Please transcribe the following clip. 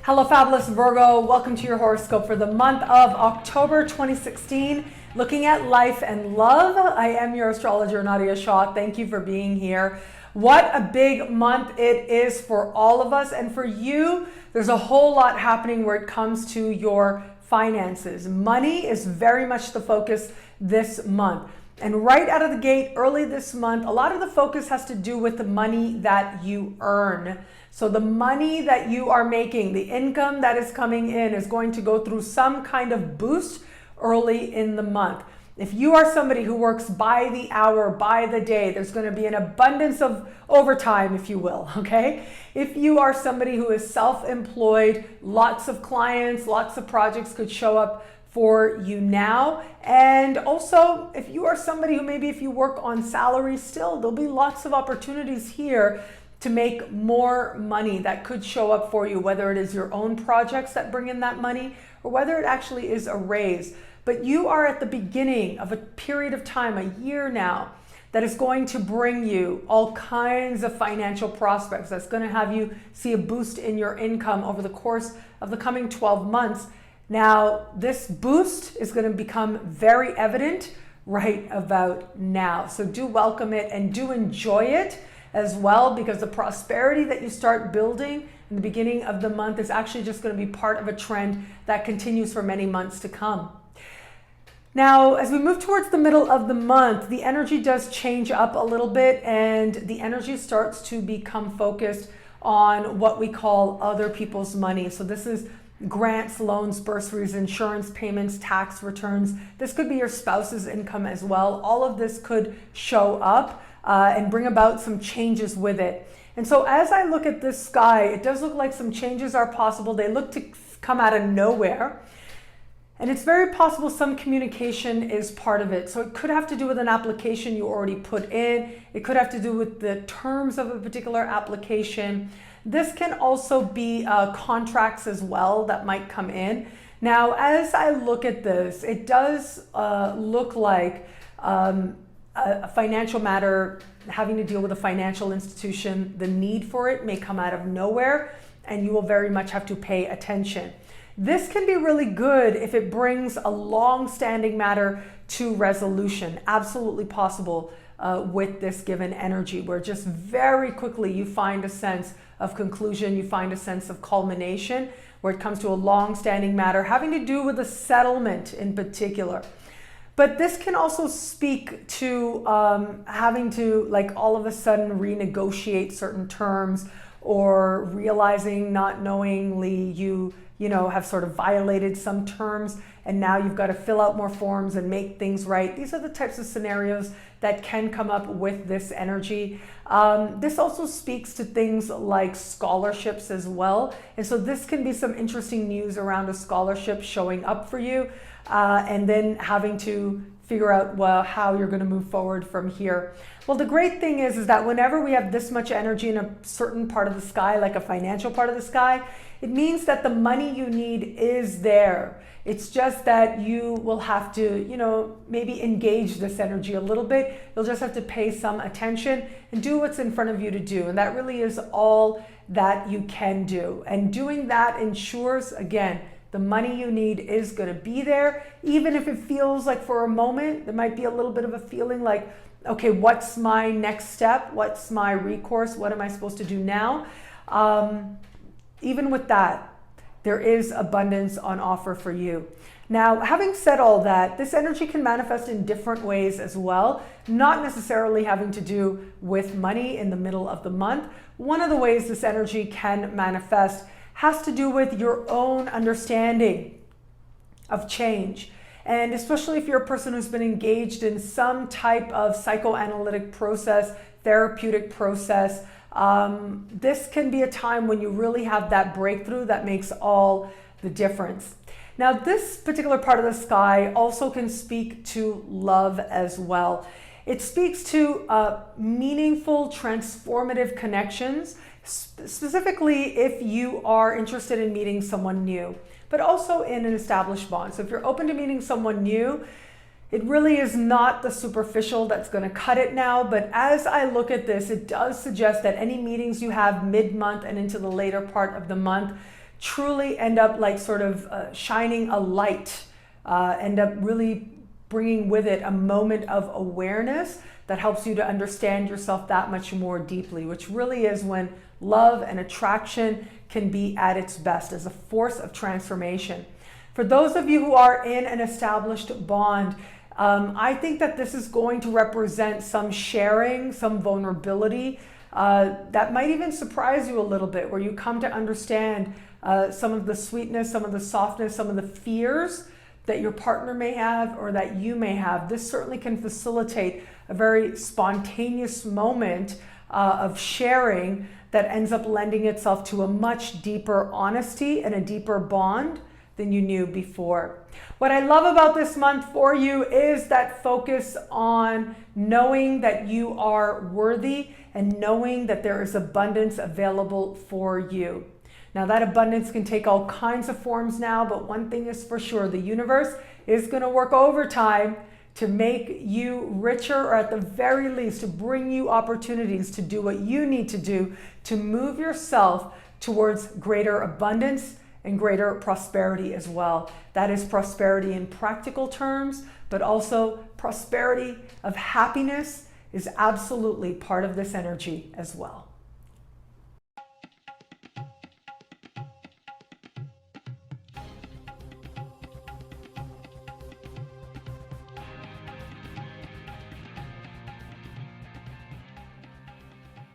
Hello, Fabulous Virgo. Welcome to your horoscope for the month of October 2016. Looking at life and love. I am your astrologer, Nadiya Shah. Thank you for being here. What a big month it is for all of us. And for you, there's a whole lot happening where it comes to your finances. Money is very much the focus this month. And right out of the gate, early this month, a lot of the focus has to do with the money that you earn. So the money that you are making, the income that is coming in is going to go through some kind of boost early in the month. If you are somebody who works by the hour, by the day, there's going to be an abundance of overtime, if you will, okay? If you are somebody who is self-employed, lots of clients, lots of projects could show up for you now. And also, if you are somebody who maybe if you work on salary still, there'll be lots of opportunities here to make more money that could show up for you, whether it is your own projects that bring in that money or whether it actually is a raise. But you are at the beginning of a period of time, a year now, that is going to bring you all kinds of financial prospects. That's going to have you see a boost in your income over the course of the coming 12 months. Now, this boost is going to become very evident right about now. So do welcome it and do enjoy it as well, because the prosperity that you start building in the beginning of the month is actually just going to be part of a trend that continues for many months to come. Now, as we move towards the middle of the month, the energy does change up a little bit and the energy starts to become focused on what we call other people's money. So this is grants, loans, bursaries, insurance payments, tax returns. This could be your spouse's income as well. All of this could show up and bring about some changes with it. And so as I look at this sky, it does look like some changes are possible. They look to come out of nowhere. And it's very possible some communication is part of it. So it could have to do with an application you already put in. It could have to do with the terms of a particular application. This can also be contracts as well that might come in. Now, as I look at this, it does look like a financial matter having to deal with a financial institution. The need for it may come out of nowhere and you will very much have to pay attention. This can be really good if it brings a long-standing matter to resolution. Absolutely possible with this given energy, where just very quickly you find a sense of conclusion, you find a sense of culmination, where it comes to a long-standing matter having to do with a settlement in particular. But this can also speak to having to, like, all of a sudden renegotiate certain terms, or realizing not knowingly you have sort of violated some terms and now you've got to fill out more forms and make things right. These are the types of scenarios that can come up with this energy. This also speaks to things like scholarships as well. And so this can be some interesting news around a scholarship showing up for you and then having to figure out, well, how you're going to move forward from here. Well, the great thing is that whenever we have this much energy in a certain part of the sky, like a financial part of the sky, it means that the money you need is there. It's just that you will have to, maybe engage this energy a little bit. You'll just have to pay some attention and do what's in front of you to do. And that really is all that you can do. And doing that ensures, again, the money you need is going to be there, even if it feels like for a moment, there might be a little bit of a feeling like, okay, what's my next step? What's my recourse? What am I supposed to do now? Even with that, there is abundance on offer for you. Now, having said all that, this energy can manifest in different ways as well, not necessarily having to do with money in the middle of the month. One of the ways this energy can manifest has to do with your own understanding of change. And especially if you're a person who's been engaged in some type of psychoanalytic process, therapeutic process, this can be a time when you really have that breakthrough that makes all the difference. Now, this particular part of the sky also can speak to love as well. It speaks to meaningful, transformative connections, specifically if you are interested in meeting someone new, but also in an established bond. So if you're open to meeting someone new, it really is not the superficial that's going to cut it now. But as I look at this, it does suggest that any meetings you have mid-month and into the later part of the month truly end up like sort of shining a light, end up really bringing with it a moment of awareness that helps you to understand yourself that much more deeply, which really is when love and attraction can be at its best as a force of transformation. For those of you who are in an established bond, I think that this is going to represent some sharing, some vulnerability that might even surprise you a little bit, where you come to understand some of the sweetness, some of the softness, some of the fears that your partner may have or that you may have. This certainly can facilitate a very spontaneous moment of sharing that ends up lending itself to a much deeper honesty and a deeper bond than you knew before. What I love about this month for you is that focus on knowing that you are worthy and knowing that there is abundance available for you. Now, that abundance can take all kinds of forms now, but one thing is for sure, the universe is going to work overtime to make you richer, or at the very least to bring you opportunities to do what you need to do to move yourself towards greater abundance and greater prosperity as well. That is prosperity in practical terms, but also prosperity of happiness is absolutely part of this energy as well.